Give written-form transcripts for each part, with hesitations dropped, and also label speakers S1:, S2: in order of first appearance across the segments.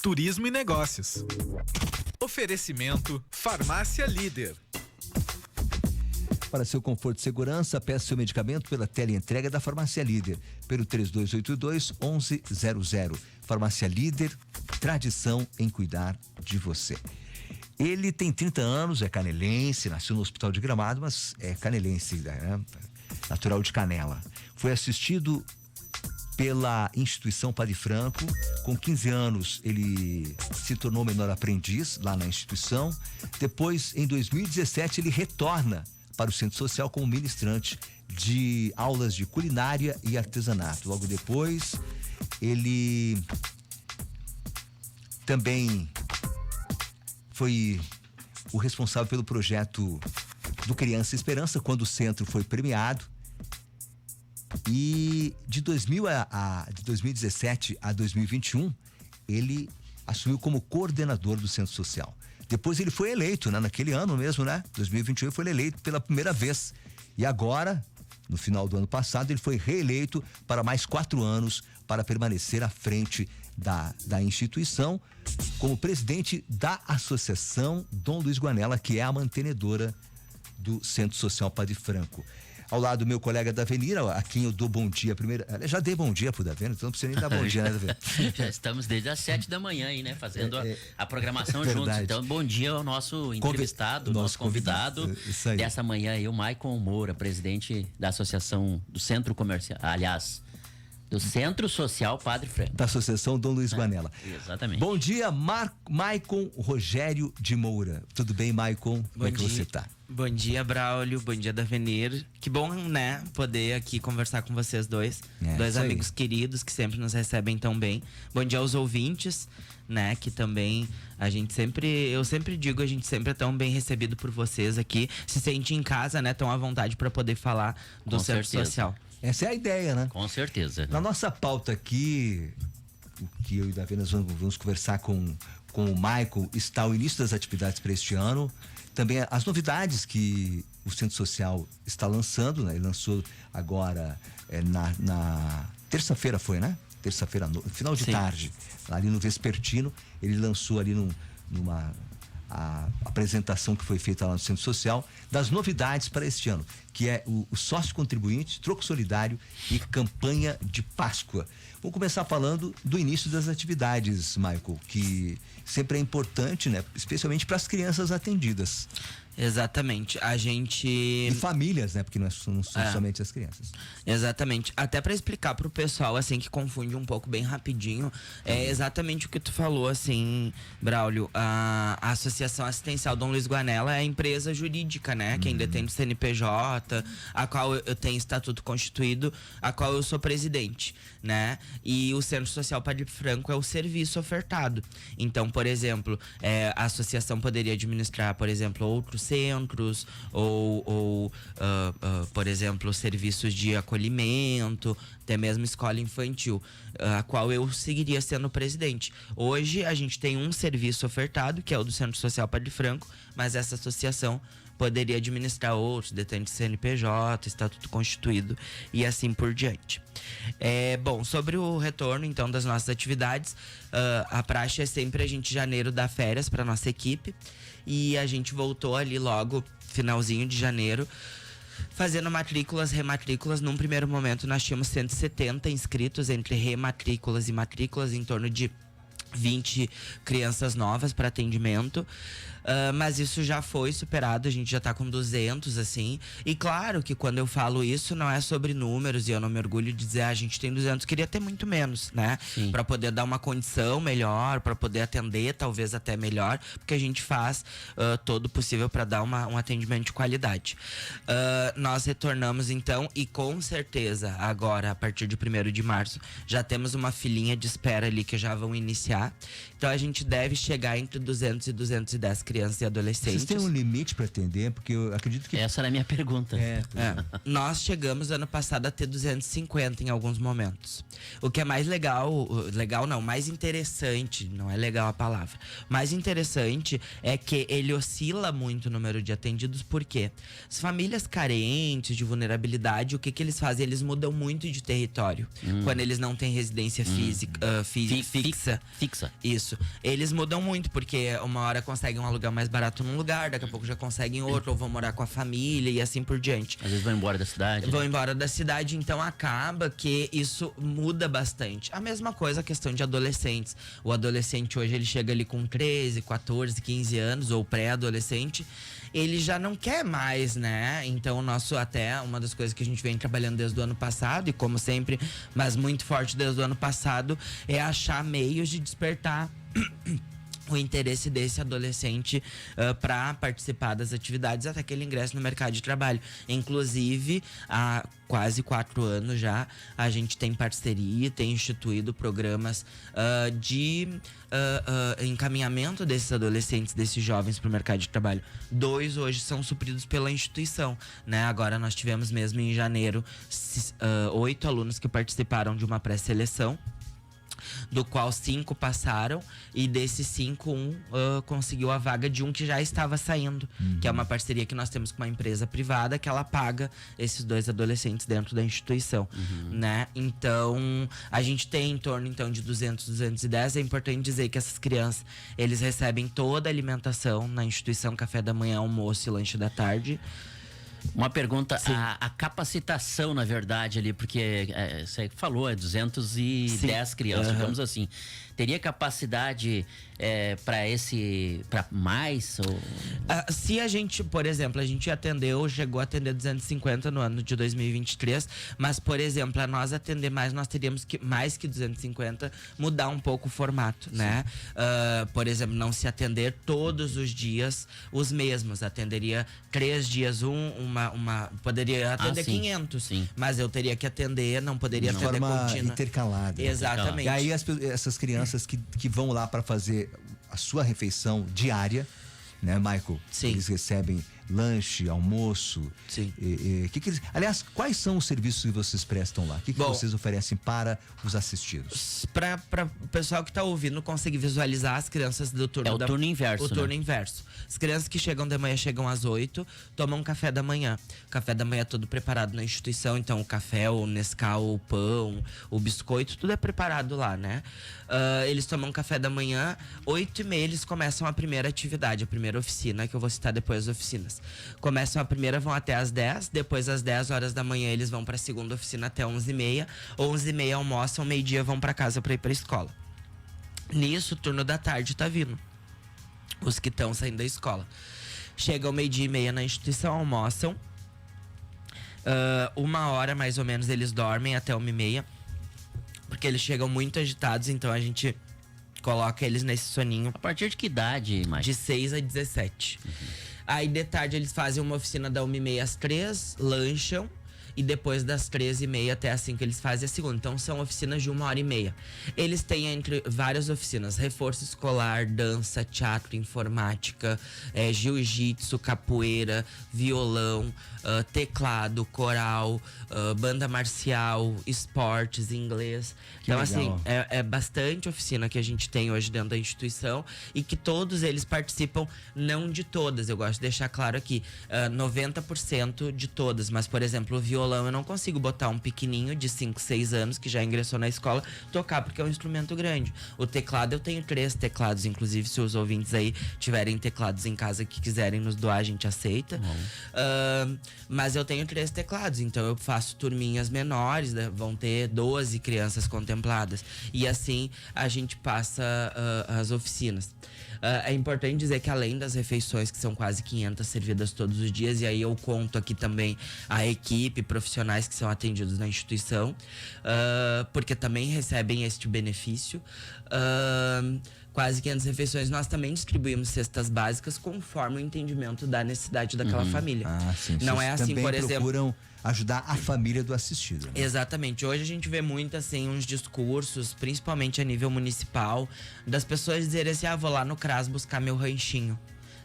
S1: turismo e negócios. Oferecimento Farmácia Líder.
S2: Para seu conforto e segurança, peça seu medicamento pela teleentrega da Farmácia Líder, pelo 3282-1100. Farmácia Líder, tradição em cuidar de você. Ele tem 30 anos, é canelense, nasceu no Hospital de Gramado, mas é canelense, né? Natural de Canela. Foi assistido pela instituição Padre Franco. Com 15 anos, ele se tornou menor aprendiz lá na instituição. Depois, em 2017, ele retorna para o Centro Social como ministrante de aulas de culinária e artesanato. Logo depois, ele também foi o responsável pelo projeto do Criança Esperança, quando o centro foi premiado. E de 2017 a 2021, ele assumiu como coordenador do Centro Social. Depois ele foi eleito, né? Naquele ano mesmo, né? 2021 ele foi eleito pela primeira vez. E agora, no final do ano passado, ele foi reeleito para mais 4 anos para permanecer à frente da instituição como presidente da Associação Dom Luiz Guanella, que é a mantenedora do Centro Social Padre Franco. Ao lado do meu colega Davenir, a quem eu dou bom dia primeiro. Eu já dei bom dia pro Davenir, então não precisa nem dar bom dia, né, Davenir?
S3: Já estamos desde as 7 da manhã aí, né? Fazendo a programação juntos. Então, bom dia ao nosso entrevistado, nosso convidado dessa manhã aí, o Maicon Moura, presidente da Associação do Centro Comercial. Aliás, do Centro Social Padre Franco.
S2: Da Associação Dom Luiz Guanella.
S3: Exatamente.
S2: Bom dia, Maicon Rogério de Moura. Tudo bem, Maicon? Como é que você tá?
S4: Bom dia, Braulio. Bom dia, Davenir. Que bom, né, poder aqui conversar com vocês dois. Dois amigos queridos que sempre nos recebem tão bem. Bom dia aos ouvintes, né, que também eu sempre digo, a gente sempre é tão bem recebido por vocês aqui. Se sente em casa, né, tão à vontade para poder falar do Centro Social.
S2: Essa é a ideia, né?
S3: Com certeza.
S2: Na nossa pauta aqui, o que eu e Davi nós vamos conversar com o Maicon, está o início das atividades para este ano. Também as novidades que o Centro Social está lançando, né? Ele lançou agora na terça-feira, foi, né? Terça-feira, final de tarde, ali no Vespertino. Ele lançou ali numa apresentação que foi feita lá no Centro Social, das novidades para este ano, que é o sócio contribuinte, troco solidário e campanha de Páscoa. Vamos começar falando do início das atividades, Michael, que sempre é importante, né? Especialmente para as crianças atendidas.
S4: Exatamente. A gente...
S2: E famílias, né? Porque não são somente as crianças.
S4: Exatamente. Até para explicar pro pessoal, assim, que confunde um pouco bem rapidinho, é exatamente o que tu falou, assim, Braulio. A Associação Assistencial Dom Luiz Guanella é a empresa jurídica, né? Quem detém o CNPJ, a qual eu tenho estatuto constituído, a qual eu sou presidente, né? E o Centro Social Padre Franco é o serviço ofertado. Então, por exemplo, a associação poderia administrar, por exemplo, outros centros ou por exemplo, serviços de acolhimento, até mesmo escola infantil, a qual eu seguiria sendo presidente. Hoje a gente tem um serviço ofertado, que é o do Centro Social Padre Franco, mas essa associação poderia administrar outros, detente CNPJ, estatuto constituído e assim por diante. Bom, sobre o retorno então das nossas atividades, a praxe é sempre a gente em janeiro dar férias para nossa equipe, e a gente voltou ali logo finalzinho de janeiro fazendo matrículas, rematrículas. Num primeiro momento nós tínhamos 170 inscritos entre rematrículas e matrículas, em torno de 20 crianças novas para atendimento. Mas isso já foi superado, a gente já tá com 200, assim. E claro que quando eu falo isso, não é sobre números, e eu não me orgulho de dizer, a gente tem 200, queria ter muito menos, né? Para poder dar uma condição melhor, para poder atender talvez até melhor, porque a gente faz todo o possível para dar um atendimento de qualidade. Nós retornamos então, e com certeza agora, a partir de 1º de março, já temos uma filinha de espera ali que já vão iniciar. Então a gente deve chegar entre 200 e 210 crianças crianças e adolescentes.
S2: Vocês têm um limite para atender? Porque eu acredito que...
S3: Essa era a minha pergunta.
S4: Nós chegamos ano passado a ter 250 em alguns momentos. O que é mais mais interessante, não é legal a palavra. Mais interessante é que ele oscila muito o número de atendidos, porque as famílias carentes, de vulnerabilidade, o que eles fazem? Eles mudam muito de território. Quando eles não têm residência fixa. Isso. Eles mudam muito, porque uma hora conseguem um aluguel mais barato num lugar, daqui a pouco já conseguem outro, ou vão morar com a família e assim por diante.
S3: Às vezes vão embora da cidade.
S4: Vão embora da cidade, então acaba que isso muda bastante. A mesma coisa a questão de adolescentes. O adolescente hoje, ele chega ali com 13, 14, 15 anos, ou pré-adolescente, ele já não quer mais, né? Então, uma das coisas que a gente vem trabalhando desde o ano passado, e como sempre, mas muito forte desde o ano passado, é achar meios de despertar o interesse desse adolescente para participar das atividades até que ele ingresse no mercado de trabalho. Inclusive, há quase 4 anos já, a gente tem parceria, tem instituído programas de encaminhamento desses adolescentes, desses jovens para o mercado de trabalho. 2 hoje são supridos pela instituição, né? Agora nós tivemos mesmo em janeiro 8 alunos que participaram de uma pré-seleção, do qual 5 passaram, e desses 5, um conseguiu a vaga de um que já estava saindo, que é uma parceria que nós temos com uma empresa privada, que ela paga esses 2 adolescentes dentro da instituição, né? Então, a gente tem em torno, então, de 200, 210. É importante dizer que essas crianças, eles recebem toda a alimentação na instituição, café da manhã, almoço e lanche da tarde.
S3: Uma pergunta, a capacitação, na verdade, ali, porque você falou, 210 crianças, digamos assim. Teria capacidade para mais? Ou...
S4: se a gente, por exemplo, chegou a atender 250 no ano de 2023, mas, por exemplo, a nós atender mais, nós teríamos que, mais que 250, mudar um pouco o formato, né? Por exemplo, não se atender todos os dias os mesmos. Atenderia 3 dias poderia atender 500, mas eu teria que atender, não poderia atender
S2: de forma
S4: contínua.
S2: intercalada.
S4: Exatamente.
S2: E aí essas crianças que vão lá para fazer a sua refeição diária, né, Michael?
S4: Sim.
S2: Eles recebem lanche, almoço.
S4: Sim.
S2: Aliás, quais são os serviços que vocês prestam lá? O que vocês oferecem para os assistidos?
S4: Para o pessoal que está ouvindo conseguir visualizar as crianças do turno.
S3: Turno inverso.
S4: O turno inverso. As crianças que chegam de manhã chegam às 8, tomam café da manhã. O café da manhã é todo preparado na instituição, então o café, o Nescau, o pão, o biscoito, tudo é preparado lá, né? Eles tomam café da manhã, 8h30 eles começam a primeira atividade, a primeira oficina, que eu vou citar depois as oficinas. Começam a primeira, vão até às 10, depois às 10 horas da manhã eles vão para a segunda oficina até 11h30, 11h30 almoçam, meio-dia vão para casa para ir para a escola. Nisso, o turno da tarde tá vindo, os que estão saindo da escola. Chegam 12h30 na instituição, almoçam, 1h mais ou menos eles dormem até 1h30, porque eles chegam muito agitados, então a gente coloca eles nesse soninho.
S3: A partir de que idade, mais?
S4: De 6 a 17. Aí de tarde eles fazem uma oficina da 1h30 às 3, lancham. E depois das 13h30 até as 5 eles fazem a segunda. Então são oficinas de 1h30. Eles têm entre várias oficinas: reforço escolar, dança, teatro, informática, jiu-jitsu, capoeira, violão, teclado, coral, banda marcial, esportes, inglês. Então, assim, é bastante oficina que a gente tem hoje dentro da instituição, e que todos eles participam, não de todas. Eu gosto de deixar claro aqui, 90% de todas. Mas, por exemplo, o violão eu não consigo botar um pequenininho de 5, 6 anos que já ingressou na escola tocar, porque é um instrumento grande. O teclado, eu tenho 3 teclados, inclusive se os ouvintes aí tiverem teclados em casa que quiserem nos doar, a gente aceita. Mas eu tenho 3 teclados, então eu faço turminhas menores, né? Vão ter 12 crianças contempladas, e assim a gente passa as oficinas. É importante dizer que, além das refeições, que são quase 500 servidas todos os dias, e aí eu conto aqui também a equipe, profissionais que são atendidos na instituição, porque também recebem este benefício. Quase 500 refeições, nós também distribuímos cestas básicas conforme o entendimento da necessidade daquela família.
S2: Sim.
S4: Não é assim, por exemplo,
S2: procuram ajudar a família do assistido, né?
S4: Exatamente. Hoje a gente vê muito, assim, uns discursos, principalmente a nível municipal, das pessoas dizerem assim: vou lá no CRAS buscar meu ranchinho.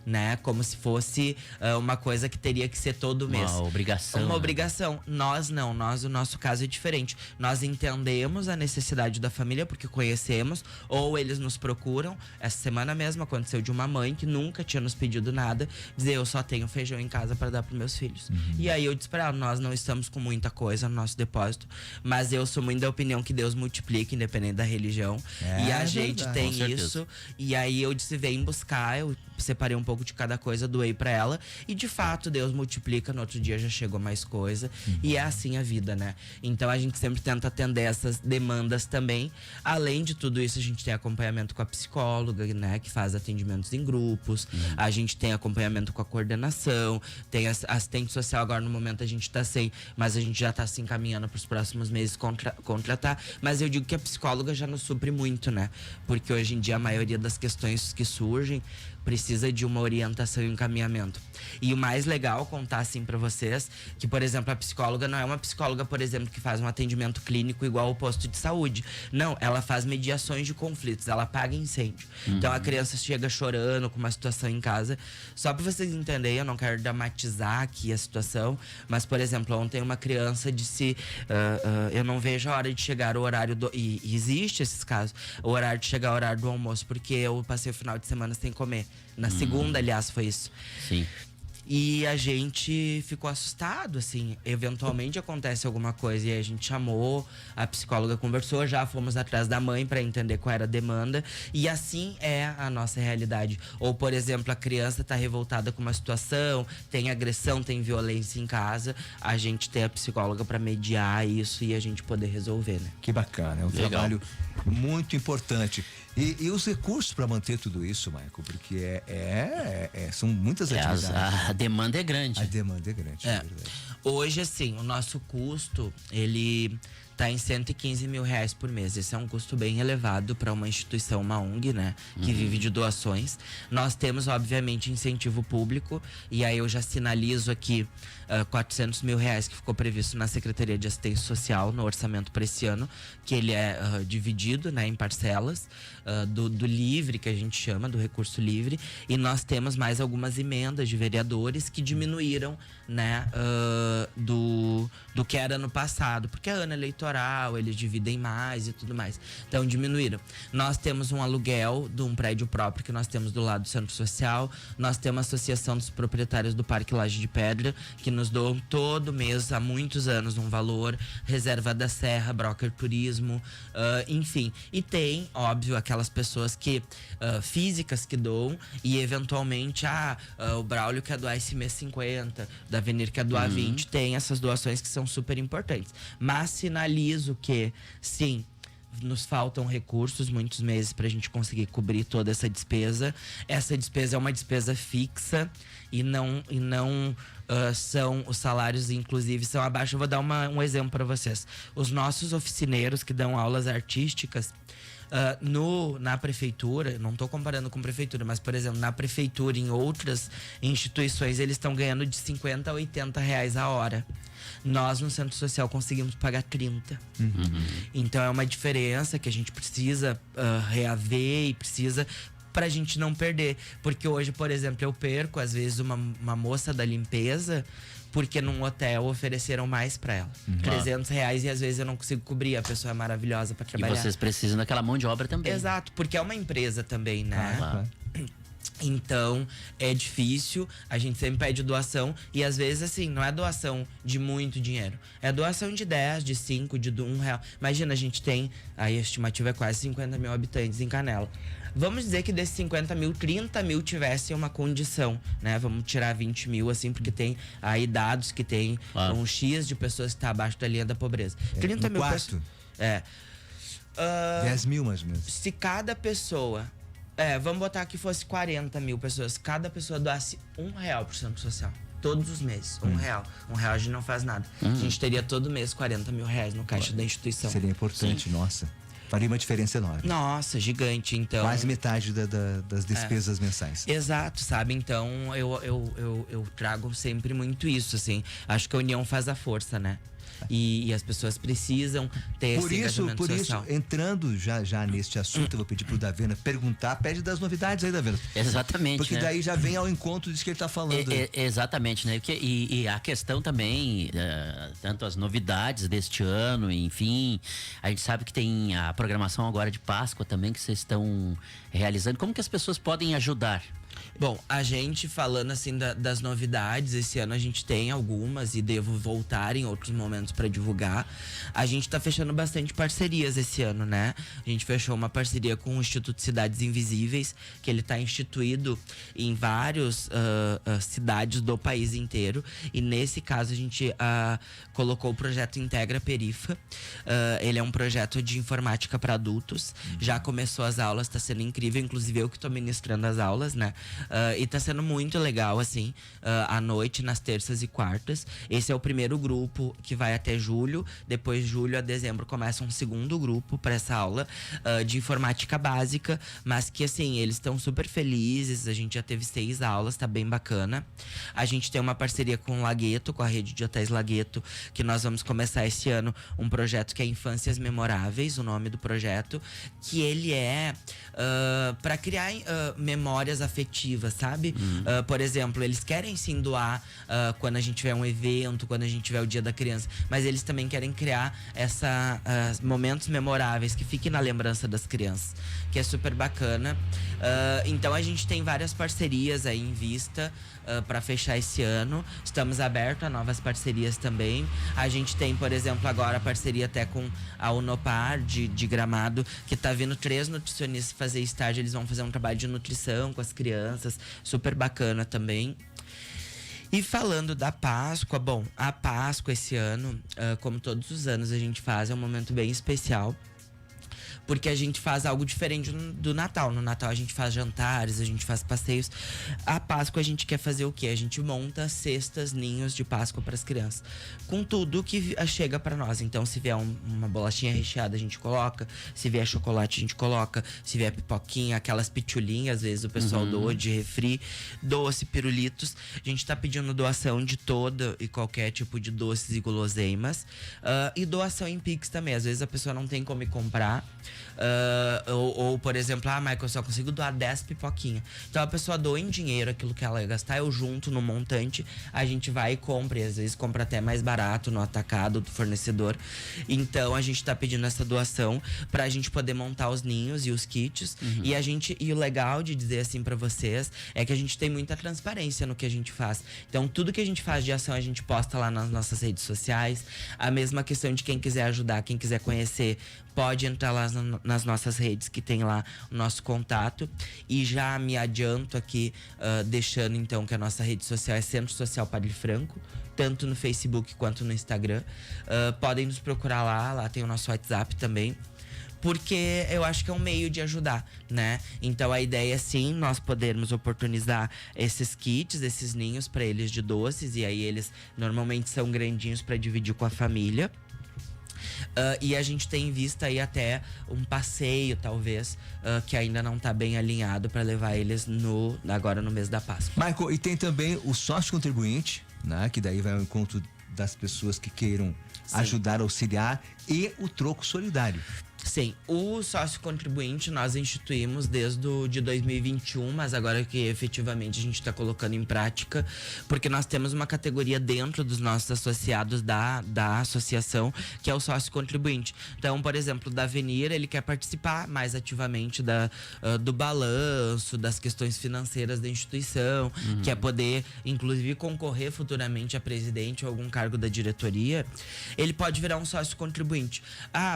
S4: né? Como se fosse uma coisa que teria que ser todo mês.
S3: Uma obrigação.
S4: Uma obrigação. Nós não. O nosso caso é diferente. Nós entendemos a necessidade da família porque conhecemos, ou eles nos procuram. Essa semana mesmo aconteceu de uma mãe que nunca tinha nos pedido nada, dizer, eu só tenho feijão em casa para dar para meus filhos. E aí eu disse para ela, nós não estamos com muita coisa no nosso depósito, mas eu sou muito da opinião que Deus multiplica, independente da religião. E a gente tem isso. E aí eu disse, vem buscar, eu separei um pouco de cada coisa, doei pra ela. E de fato, Deus multiplica, no outro dia já chegou mais coisa. E é assim a vida, né? Então a gente sempre tenta atender essas demandas também. Além de tudo isso, a gente tem acompanhamento com a psicóloga, né? Que faz atendimentos em grupos. A gente tem acompanhamento com a coordenação. Tem assistente social, agora no momento a gente tá sem, mas a gente já tá se encaminhando pros próximos meses contratar. Mas eu digo que a psicóloga já nos supre muito, né? Porque hoje em dia a maioria das questões que surgem precisa de uma orientação e um encaminhamento. E o mais legal contar assim para vocês que, por exemplo, a psicóloga não é uma psicóloga, por exemplo, que faz um atendimento clínico igual o posto de saúde. Não, ela faz mediações de conflitos, ela apaga incêndio. Então a criança chega chorando com uma situação em casa. Só para vocês entenderem, eu não quero dramatizar aqui a situação, mas, por exemplo, ontem uma criança disse, eu não vejo a hora de chegar o horário do... E existe esses casos, o horário de chegar o horário do almoço, porque eu passei o final de semana sem comer. Na segunda, aliás, foi isso.
S3: Sim.
S4: E a gente ficou assustado, assim. Eventualmente acontece alguma coisa e a gente chamou, a psicóloga conversou, já fomos atrás da mãe para entender qual era a demanda. E assim é a nossa realidade. Ou, por exemplo, a criança tá revoltada com uma situação, tem agressão, tem violência em casa. A gente tem a psicóloga para mediar isso e a gente poder resolver, né?
S2: Que bacana, é um trabalho muito importante. E os recursos para manter tudo isso, Michael? Porque são muitas atividades.
S3: A demanda é grande.
S2: A demanda é grande, é verdade.
S4: Hoje, assim, o nosso custo, ele tá em 115 mil reais por mês. Esse é um custo bem elevado para uma instituição, uma ONG, né? Que vive de doações. Nós temos, obviamente, incentivo público. E aí eu já sinalizo aqui 400 mil reais que ficou previsto na Secretaria de Assistência Social, no orçamento para esse ano. Que ele é dividido, né, em parcelas. Do livre, que a gente chama, do recurso livre. E nós temos mais algumas emendas de vereadores que diminuíram, né, do que era no passado. Porque é ano eleitoral, eles dividem mais e tudo mais. Então diminuíram. Nós temos um aluguel de um prédio próprio que nós temos do lado do Centro Social. Nós temos a Associação dos Proprietários do Parque Laje de Pedra, que nos doam todo mês, há muitos anos, um valor. Reserva da Serra, Broker Turismo, enfim. E tem, óbvio, aquelas pessoas que físicas que doam e eventualmente o Braulio quer doar esse mês 50, da Venir quer doar 20. Tem essas doações que são super importantes. Mas sinalizo que, sim, nos faltam recursos, muitos meses, pra gente conseguir cobrir toda essa despesa. Essa despesa é uma despesa fixa e não são os salários, inclusive, são abaixo. Eu vou dar um exemplo para vocês. Os nossos oficineiros que dão aulas artísticas, na prefeitura, não estou comparando com prefeitura, mas, por exemplo, na prefeitura, em outras instituições, eles estão ganhando de 50 a 80 reais a hora. Nós, no Centro Social, conseguimos pagar 30. Então, é uma diferença que a gente precisa reaver e precisa... pra gente não perder. Porque hoje, por exemplo, eu perco, às vezes, uma moça da limpeza... Porque num hotel ofereceram mais pra ela. 300 reais e às vezes eu não consigo cobrir. A pessoa é maravilhosa pra trabalhar.
S3: E vocês precisam daquela mão de obra também.
S4: Exato, porque é uma empresa também, né? Então, é difícil, a gente sempre pede doação. E às vezes, assim, não é doação de muito dinheiro. É doação de 10, de 5, de 1 real. Imagina, a gente tem, a estimativa é quase 50 mil habitantes em Canela. Vamos dizer que desses 50 mil, 30 mil tivessem uma condição, né? Vamos tirar 20 mil, assim, porque tem aí dados que tem um X de pessoas que estão abaixo da linha da pobreza. 30 mil pessoas.
S2: 10 mil, mais ou menos.
S4: Se cada pessoa... vamos botar que fosse 40 mil pessoas. Cada pessoa doasse R$1 pro Centro Social. Todos os meses, R$1. R$1 a gente não faz nada. A gente teria todo mês 40 mil reais no caixa da instituição.
S2: Seria importante, nossa. Faria uma diferença enorme.
S4: Nossa, gigante, então.
S2: Quase metade das despesas mensais.
S4: Exato, sabe? Então, eu trago sempre muito isso, assim. Acho que a união faz a força, né? e as pessoas precisam ter esse engajamento social.
S2: Por isso, entrando já neste assunto, eu vou pedir pro Davena pede das novidades aí, Davena.
S3: Exatamente.
S2: Porque
S3: né?
S2: daí já vem ao encontro disso que ele está falando.
S3: Exatamente, né? E a questão também, tanto as novidades deste ano, enfim, a gente sabe que tem a programação agora de Páscoa também que vocês estão realizando. Como que as pessoas podem ajudar?
S4: Bom, a gente falando assim das novidades, esse ano a gente tem algumas e devo voltar em outros momentos para divulgar. A gente tá fechando bastante parcerias esse ano, né? A gente fechou uma parceria com o Instituto Cidades Invisíveis, que ele tá instituído em várias cidades do país inteiro. E nesse caso a gente colocou o projeto Integra Perifa. Ele é um projeto de informática para adultos. Já começou as aulas, tá sendo incrível. Inclusive eu que tô ministrando as aulas, né? E tá sendo muito legal, assim, à noite, nas terças e quartas. Esse é o primeiro grupo que vai até julho. Depois, de julho a dezembro, começa um segundo grupo para essa aula de informática básica. Mas que, assim, eles estão super felizes. A gente já teve 6 aulas, tá bem bacana. A gente tem uma parceria com o Lagueto, com a rede de hotéis Lagueto, que nós vamos começar esse ano um projeto que é Infâncias Memoráveis, o nome do projeto. Que ele é para criar memórias afetivas, sabe? Por exemplo, eles querem sim doar quando a gente tiver um evento, quando a gente tiver o Dia da Criança, mas eles também querem criar momentos memoráveis que fiquem na lembrança das crianças, que é super bacana. Então a gente tem várias parcerias aí em vista para fechar esse ano. Estamos abertos a novas parcerias também. A gente tem, por exemplo, agora a parceria até com a Unopar de Gramado, que tá vindo 3 nutricionistas fazer estágio. Eles vão fazer um trabalho de nutrição com as crianças, super bacana também. E falando da Páscoa, bom, a Páscoa esse ano, como todos os anos a gente faz, é um momento bem especial. Porque a gente faz algo diferente do Natal. No Natal a gente faz jantares, a gente faz passeios. A Páscoa a gente quer fazer o quê? A gente monta cestas, ninhos de Páscoa para as crianças. Com tudo que chega para nós. Então, se vier uma bolachinha recheada, a gente coloca. Se vier chocolate, a gente coloca. Se vier pipoquinha, aquelas pitulinhas, às vezes o pessoal doa de refri. Doce, pirulitos. A gente tá pedindo doação de toda e qualquer tipo de doces e guloseimas. E doação em Pix também. Às vezes a pessoa não tem como comprar. Ou, por exemplo, Michael, eu só consigo doar 10 pipoquinhas. Então a pessoa doa em dinheiro aquilo que ela ia gastar, eu junto no montante, a gente vai e compra. E às vezes compra até mais barato no atacado do fornecedor. Então a gente tá pedindo essa doação pra gente poder montar os ninhos e os kits. E o legal de dizer assim pra vocês é que a gente tem muita transparência no que a gente faz. Então tudo que a gente faz de ação a gente posta lá nas nossas redes sociais. A mesma questão de quem quiser ajudar, quem quiser conhecer, pode entrar lá nas nossas redes que tem lá o nosso contato. E já me adianto aqui, deixando então que a nossa rede social é Centro Social Padre Franco, tanto no Facebook quanto no Instagram. Podem nos procurar lá tem o nosso WhatsApp também. Porque eu acho que é um meio de ajudar, né? Então a ideia é sim, nós podermos oportunizar esses kits, esses ninhos para eles de doces. E aí eles normalmente são grandinhos para dividir com a família. E a gente tem em vista aí até um passeio, talvez, que ainda não tá bem alinhado para levar eles agora no mês da Páscoa.
S2: Michael, e tem também o sócio contribuinte, né? Que daí vai ao encontro das pessoas que queiram ajudar, auxiliar, e o troco solidário.
S4: Sim, o sócio contribuinte nós instituímos desde de 2021, mas agora que efetivamente a gente está colocando em prática, porque nós temos uma categoria dentro dos nossos associados da associação, que é o sócio contribuinte. Então, por exemplo, o Davenir, ele quer participar mais ativamente do balanço, das questões financeiras da instituição, quer poder, inclusive, concorrer futuramente a presidente ou algum cargo da diretoria. Ele pode virar um sócio contribuinte.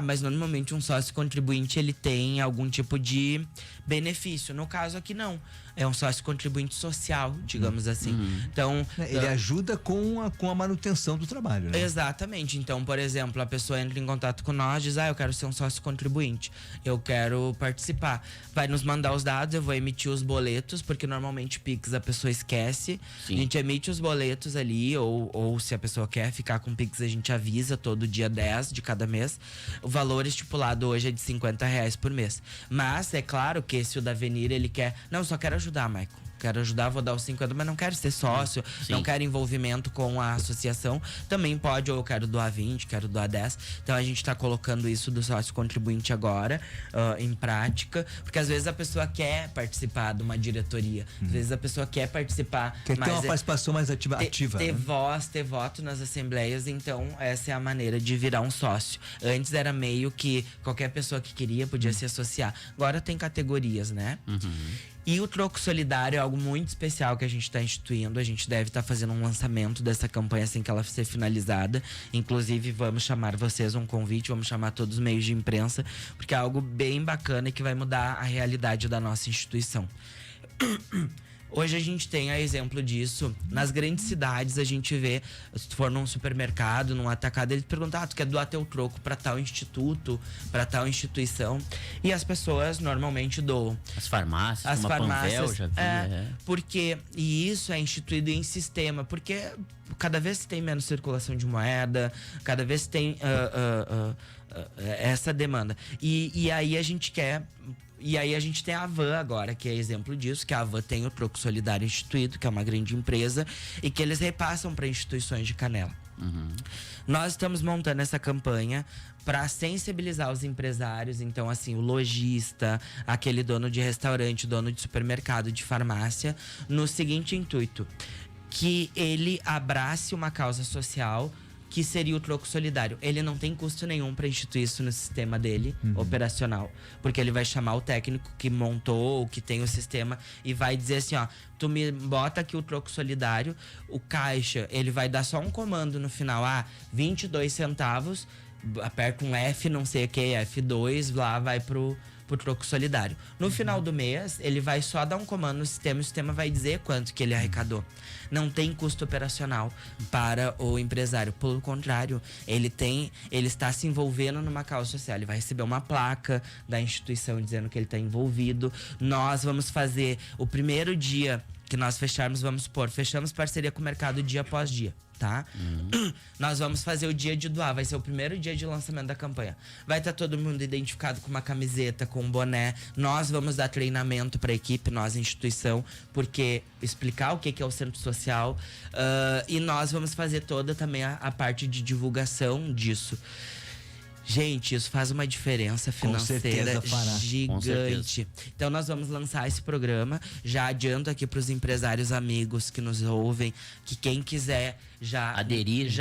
S4: Mas normalmente um sócio contribuinte ele tem algum tipo de benefício. No caso aqui não. É um sócio contribuinte social, digamos assim. Então,
S2: ele ajuda com a manutenção do trabalho, né?
S4: Exatamente. Então, por exemplo, a pessoa entra em contato com nós, diz: eu quero ser um sócio contribuinte, eu quero participar. Vai nos mandar os dados, eu vou emitir os boletos, porque normalmente Pix a pessoa esquece. Sim. A gente emite os boletos ali, ou se a pessoa quer ficar com Pix, a gente avisa todo dia 10 de cada mês. O valor estipulado hoje é de R$50 por mês. Mas é claro que se o Davenir ele quer... Não, só quero ajudar, Michael. quero ajudar, vou dar os 50, mas não quero ser sócio, não quero envolvimento com a associação, também pode, ou eu quero doar 20, quero doar 10. Então a gente tá colocando isso do sócio contribuinte agora em prática, porque às vezes a pessoa quer participar de uma diretoria, às vezes a pessoa quer participar,
S2: quer ter uma participação mais ativa,
S4: ter voz, ter voto nas assembleias. Então essa é a maneira de virar um sócio. Antes era meio que qualquer pessoa que queria podia se associar. Agora tem categorias, né? E o Troco Solidário é algo muito especial que a gente está instituindo. A gente deve estar fazendo um lançamento dessa campanha assim que ela ser finalizada. Inclusive, vamos chamar vocês um convite, vamos chamar todos os meios de imprensa, porque é algo bem bacana e que vai mudar a realidade da nossa instituição. Hoje a gente tem a exemplo disso. Nas grandes cidades a gente vê, se tu for num supermercado, num atacado, eles perguntam: tu quer doar teu troco para tal instituto, para tal instituição? E as pessoas normalmente doam.
S3: As farmácias, Panvel, já vi.
S4: Porque, e isso é instituído em sistema, porque cada vez tem menos circulação de moeda, cada vez tem essa demanda. E aí a gente quer... E aí a gente tem a Van agora, que é exemplo disso, que a Van tem o Troco Solidário instituído, que é uma grande empresa, e que eles repassam para instituições de Canela. Nós estamos montando essa campanha para sensibilizar os empresários. Então, assim, o lojista, aquele dono de restaurante, dono de supermercado, de farmácia, no seguinte intuito: que ele abrace uma causa social, que seria o Troco Solidário. Ele não tem custo nenhum para instituir isso no sistema dele, operacional. Porque ele vai chamar o técnico que montou, que tem o sistema, e vai dizer assim, ó: tu me bota aqui o Troco Solidário, o caixa, ele vai dar só um comando no final, 22 centavos, aperta um F, não sei o que, F2, lá vai pro Troco Solidário. No final do mês, ele vai só dar um comando no sistema, e o sistema vai dizer quanto que ele arrecadou. Não tem custo operacional para o empresário. Pelo contrário, ele está se envolvendo numa causa social. Ele vai receber uma placa da instituição dizendo que ele está envolvido. Nós vamos fazer o primeiro dia que nós fecharmos, vamos supor, fechamos parceria com o mercado dia após dia, tá? Nós vamos fazer o dia de doar, vai ser o primeiro dia de lançamento da campanha. Vai estar todo mundo identificado com uma camiseta, com um boné. Nós vamos dar treinamento para a equipe, nós, instituição, porque explicar o que é o centro social. E nós vamos fazer toda também a parte de divulgação disso. Gente, isso faz uma diferença financeira gigante. Então nós vamos lançar esse programa. Já adianto aqui para os empresários amigos que nos ouvem, que quem quiser já aderir,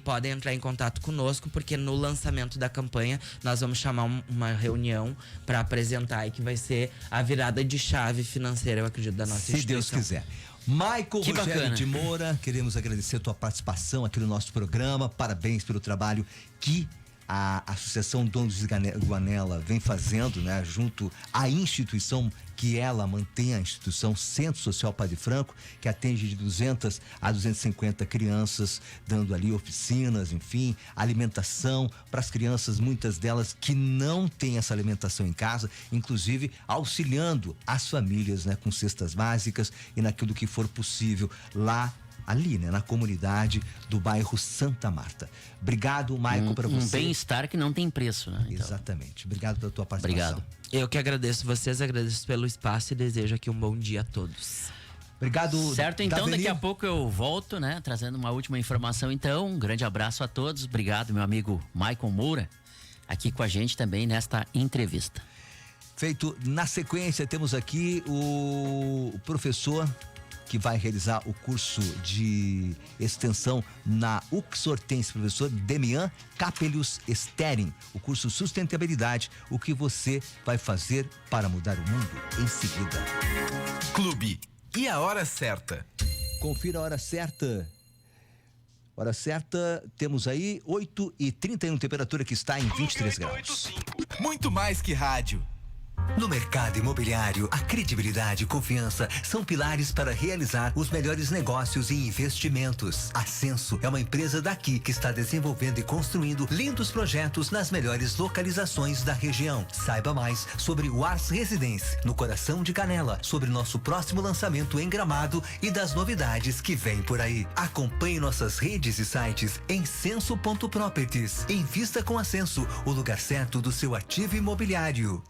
S4: podem entrar em contato conosco, porque no lançamento da campanha nós vamos chamar uma reunião para apresentar, e que vai ser a virada de chave financeira, eu acredito, da nossa instituição.
S2: Se Deus quiser. Michael Rogério de Moura, queremos agradecer a tua participação aqui no nosso programa. Parabéns pelo trabalho que a Associação Donos de Guanela vem fazendo, né, junto à instituição que ela mantém, a instituição Centro Social Padre Franco, que atende de 200 a 250 crianças, dando ali oficinas, enfim, alimentação para as crianças, muitas delas que não têm essa alimentação em casa, inclusive auxiliando as famílias, né, com cestas básicas e naquilo que for possível ali, né, na comunidade do bairro Santa Marta. Obrigado, Michael, para você.
S3: Um bem-estar que não tem preço, né? Então.
S2: Exatamente. Obrigado pela tua participação.
S3: Obrigado.
S4: Eu que agradeço vocês, agradeço pelo espaço e desejo aqui um bom dia a todos.
S2: Obrigado.
S3: Certo, então daqui a pouco eu volto, né, trazendo uma última informação. Então, um grande abraço a todos. Obrigado, meu amigo Michael Moura, aqui com a gente também nesta entrevista.
S2: Feito. Na sequência, temos aqui o professor que vai realizar o curso de extensão na Uxortense, professor Demian Capelius Stering, o curso Sustentabilidade, o que você vai fazer para mudar o mundo, em seguida.
S1: Clube. E a hora certa?
S2: Confira a hora certa. Hora certa, temos aí 8h31, temperatura que está em 23 graus.
S1: Muito mais que rádio.
S5: No mercado imobiliário, a credibilidade e confiança são pilares para realizar os melhores negócios e investimentos. A Censo é uma empresa daqui que está desenvolvendo e construindo lindos projetos nas melhores localizações da região. Saiba mais sobre o Ars Residence, no coração de Canela, sobre nosso próximo lançamento em Gramado e das novidades que vêm por aí. Acompanhe nossas redes e sites em censo.properties. Invista com a Censo, o lugar certo do seu ativo imobiliário.